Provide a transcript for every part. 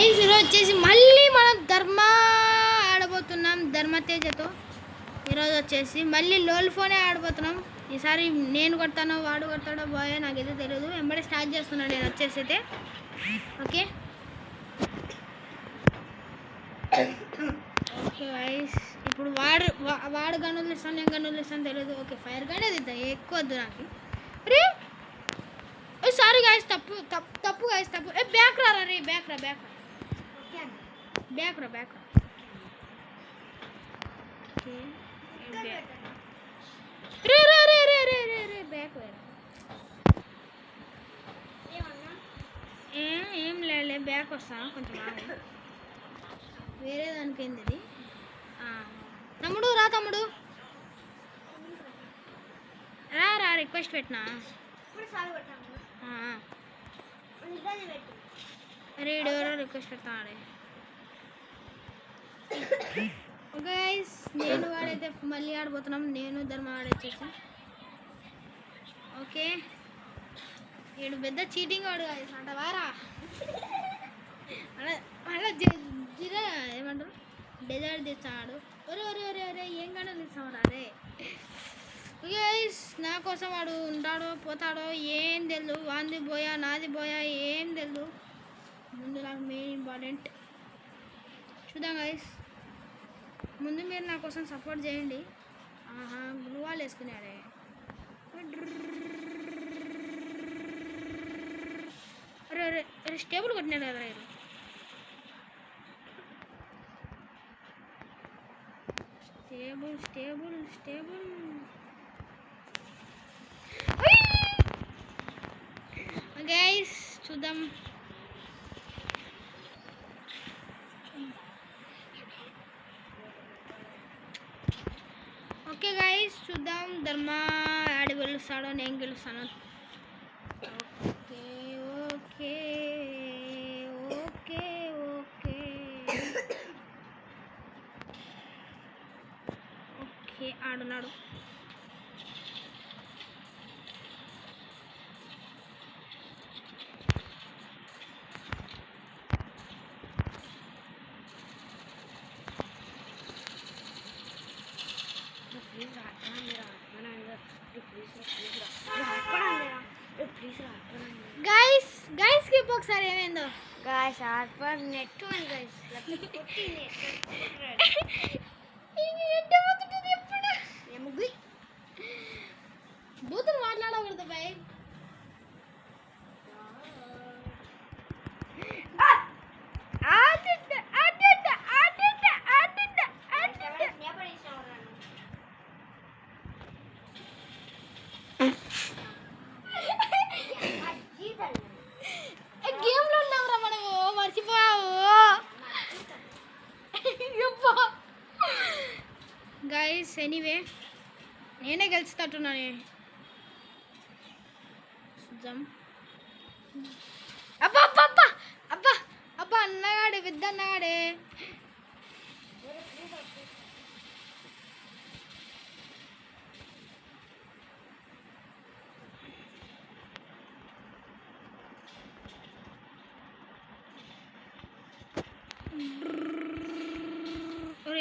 ఈరోజు వచ్చేసి మళ్ళీ మనం ఆడబోతున్నాం ధర్మతేజతో. ఈరోజు వచ్చేసి మళ్ళీ లోల్ ఫోనే ఆడబోతున్నాం. ఈసారి నేను కొడతానో వాడు కొడతాడో బాయో నాకైతే తెలియదు. వెంబడే స్టార్ట్ చేస్తున్నాను నేను వచ్చేసి అయితే. ఓకే ఓకే వైస్, ఇప్పుడు వాడు గన్నులు ఇస్తాను, నేను గన్నులు ఇస్తాను తెలియదు. ఓకే ఫైర్ గన్ అది ఎక్కువ వద్దు నాకు. రే సారీ గాయస్, తప్పు గాయస్, తప్పు. బ్యాక్ రా రే, బ్యాక్ రా బ్యాక్ రే రే రే రే రే రే రే బ్యాక్ ఏం లేలే, బ్యాక్ వస్తాను కొంచెం వేరే దానికి ఏంది ఇది. తమ్ముడు రా, తమ్ముడు రా రా, రిక్వెస్ట్ పెట్టినా రీడ్ ఎవరో రిక్వెస్ట్ పెడతాడే. గైస్ నేను వాడైతే మళ్ళీ ఆడబోతున్నాం, నేను ధర్మ ఆడొచ్చేసి. ఓకే వీడు పెద్ద చీటింగ్ వాడు గైస్ అంట వారా. అలా జిరా ఏమంటారు, డెజర్ట్ తెచ్చాడు. ఒరే ఒరే ఒరే ఒరే ఏం కన్నా తెచ్చామరా రే. గైస్ నా కోసం వాడు ఉంటాడో పోతాడో ఏం తెలియదు. వాంది పోయా నాది పోయా ఏం తెలియదు. ముందు నాకు మెయిన్ ఇంపార్టెంట్ చూద్దాం గైస్. ముందు మీరు నా కోసం సపోర్ట్ చేయండి. గ్లూ వాల్ వేసుకున్నాడే. అరే అరే అరే స్టేబుల్ కొట్టినాడు కదా. స్టేబుల్ స్టేబుల్ స్టేబుల్ గైస్ చూద్దాం. ఓకే గైస్ చూద్దాం ధర్మ ఆడి గెలుస్తాడో నేను గెలుస్తాను. Okay okay okay okay okay ఆడున్నాడు. గైస్ కి ఒకసారి ఏమైందో గాయ్స్ ఆర్పర్ నెట్ ఉంది గాయ్స్. ఎప్పుడు ఏముగ్గి బూతులు మాట్లాడకూడదు బై. గేమ్లో ఉన్నాంరా మనము, మర్చిపోయావు. గైస్ ఎనీవే నేనే గెలుస్తట్టున్నానే. అబ్బా అబ్బా అబ్బా అబ్బా అబ్బా అన్నగాడే పెద్ద అన్నగాడే.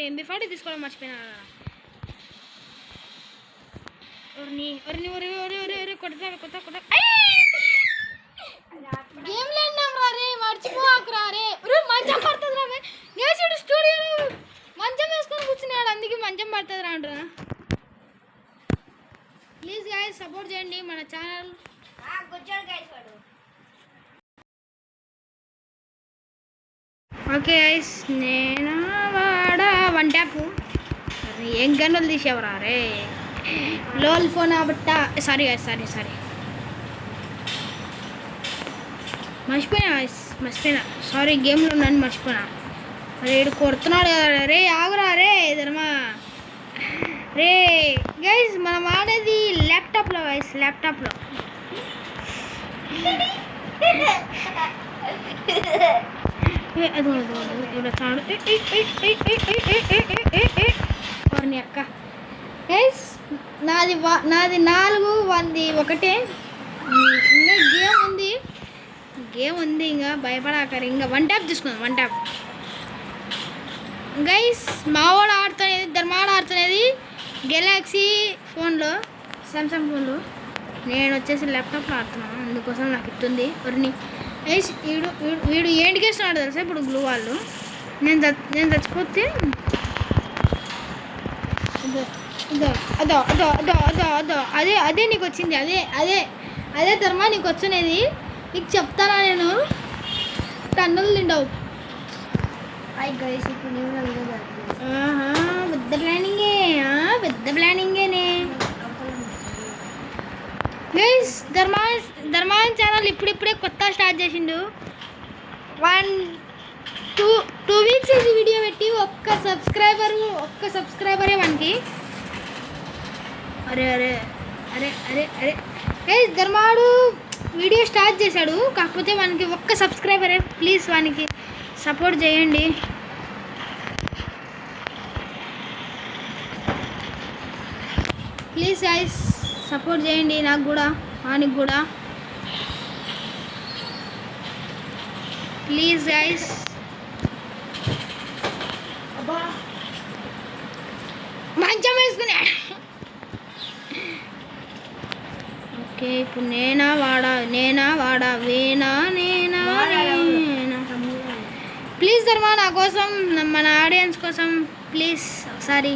ఎంబీ40 తీసుకోవడం మర్చిపోయినా. గేమ్లో ఉన్నాం రా రే, మర్చిపోకరా రే. మంచం పడుతుంది రా గేసుడు, స్టూడియోలో మంచం వేసుకొని కూర్చున్నాడు, అందుకే మంచం పడుతుంది రా అంటున్నా. ప్లీజ్ గైస్ సపోర్ట్ చేయండి మన ఛానల్. ఓకే గైస్ నేను వాడా వన్ ట్యాప్. ఏం గన్నులు తీసేవరా రే, లోల్ ఫోన్ బట్ట. సారీ గైస్ సారీ మర్చిపోయినా సారీ, గేమ్లో ఉన్నాను మర్చిపోయినా. రే ఇడు కొడుతున్నాడు కదా రే, ఆగురా రే ధర్మ రే. గైస్ మనం ఆడేది ల్యాప్టాప్లో గైస్, ల్యాప్టాప్లో. అక్క గైస్ నాది 4 1 ఒకటే. గేమ్ ఉంది, గేమ్ ఉంది, ఇంకా భయపడాకరి. ఇంకా 1 ట్యాప్ చూసుకుందాం, 1 ట్యాప్. గైస్ మావాడు ఆడుతున్నది, ధర్మాడు ఆడుతున్నది గెలాక్సీ ఫోన్లో, సామ్సంగ్ ఫోన్లో. నేను వచ్చేసి ల్యాప్టాప్లో ఆడుతున్నాను, అందుకోసం నాకు ఇస్తుంది ఎవరిని. గైస్ వీడు ఏంటికి వేస్తున్నాడు తెలుసా ఇప్పుడు గ్లూ వాళ్ళు. నేను చచ్చిపోతే అదో అదే నీకు వచ్చింది, అదే ధర్మా నీకు వచ్చినది. నీకు చెప్తానా నేను, టన్నులు తిండవు. గైస్ ఇప్పుడు నేను పెద్ద ప్లానింగేనే గైస్. ధర్మాన్ ఛానల్ ఇప్పుడిప్పుడే కొత్త స్టార్ట్ చేసిండు. 1-2 వీక్స్ ఇది వీడియో పెట్టి ఒక్క సబ్స్క్రైబరే మనకి. అరే గైస్ ధర్మాడు వీడియో స్టార్ట్ చేశాడు, కాకపోతే మనకి ఒక్క సబ్స్క్రైబరే. ప్లీజ్ వానికి సపోర్ట్ చేయండి. ప్లీజ్ గైస్ సపోర్ట్ చేయండి, నాకు కూడా వానికి కూడా. Please guys. మంచం వేసుకునే. ఓకే ఇప్పుడు నేనా వాడా ప్లీజ్ ధర్మా నా కోసం, మన ఆడియన్స్ కోసం ప్లీజ్ ఒకసారి.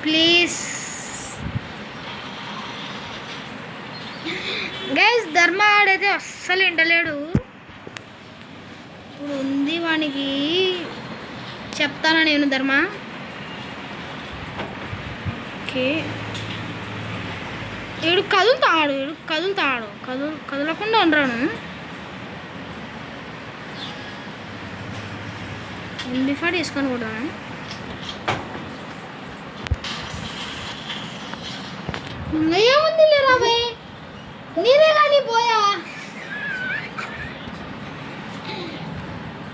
ప్లీజ్ గైస్ ధర్మ ఆడైతే అస్సలు వింటలేడు. ఇప్పుడు ఉంది వానికి చెప్తానా నేను ధర్మ. ఓకే వీడు కదులుతాడు, కదలకుండా ఉండరాను. ఎంబిఫాడ్ వేసుకొని కూడా ఏముంది లేరా బాయ్, నీరే కానీ పోయా.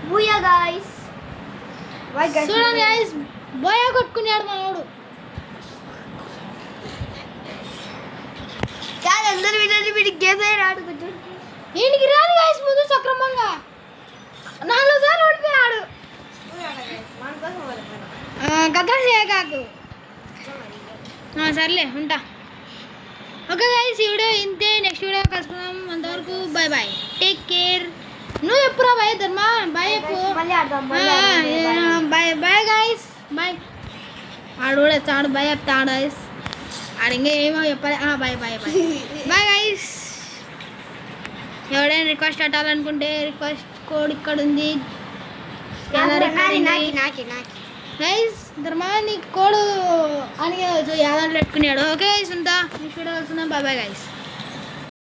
Booyah guys. చూడండి గైస్, బోయా కొట్టుకున్నాడు మనోడు. అందరు వీడికి గేమ్ ఆడుకుంటు వీడికి రాదు గైస్, ముందు సక్రమంగా 4 సార్లు ఓడిపోయాడు. కథ చేయకాకు. సర్లే ఉంటా. ఓకే గైస్ ఈ వీడియో ఇంతే, నెక్స్ట్ వీడియో కలుసుకుందాం. అంతవరకు బాయ్ బాయ్, టేక్ కేర్. నువ్వు ఎప్పుడా బాయ్ ధర్మా, బాయ్ చెప్పు. Bye guys, bye. ఆడు కూడా చాడు బాయ్ చెప్తాడు గైస్, ఆడు ఇంకా ఏమో చెప్పాలి. Bye guys. ఎవడైనా రిక్వెస్ట్ పెట్టాలనుకుంటే రిక్వెస్ట్ కోడ్ ఇక్కడ ఉంది. గైస్ ధర్మా నీ కోడ్ అని యాదాంట్లో పెట్టుకున్నాడు. ఓకే గైస్ ఉంటా, నెక్స్ట్ వీడియో కలుసుకుందాం. Bye guys.